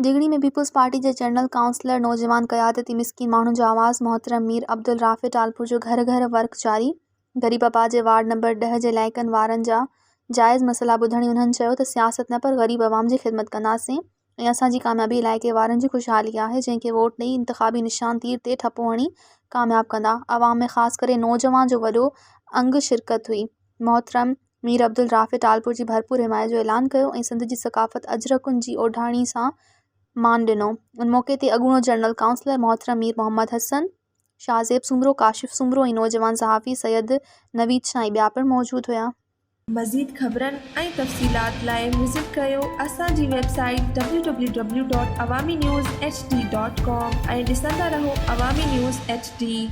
दिगड़ी में peoples party के general counsellor नौजवान क़यादती मिस्किन माण्हुनि जो आवाज़ मोहतरम मीर अब्दुल राफ़ी टालपुर जो घर घर वर्क जारी। ग़रीब आबा जे वार्ड नंबर 10 जे इलाइक़नि वारनि जा जाइज़ मसला ॿुधणी उन्हनि चयो त सियासत न पर ग़रीब आवाम जी ख़िदमत कंदासीं ऐं असांजी कामयाबी इलाइक़े वारनि जी ख़ुशहाली आहे जंहिंखे वोट ॾेई इंतिख़ाबी निशान तीर ते ठपो हणी कामयाब कंदा। अवाम में ख़ासि करे नौजवान जो वॾो अंग शिरकत हुई। मोहतरम मीर अब्दुल राफ़ी टालपुर जी भरपूर हिमायत जो ऐलान कयो ऐं सिंध जी सक़ाफ़त अजरकुनि जी ओढ़ाणी सां मान ॾिनो। उन मौक़े ते अॻूणो जनरल काउंसलर मोहतरम मीर मोहम्मद हसन, शाहज़ेब सुमरो, काशिफ़ सुमरो ऐं नौजवान सहाफ़ी सैयद नवीद शाह ऐं ॿिया पिणु मौजूदु हुआ। मज़ीद ख़बरनि ऐं तफ़सीलात लाइ विज़िट कयो असांजी वेबसाइट www.awamiNewsHD.com ऐं ॾिसंदा रहो अवामी न्यूज़ HD।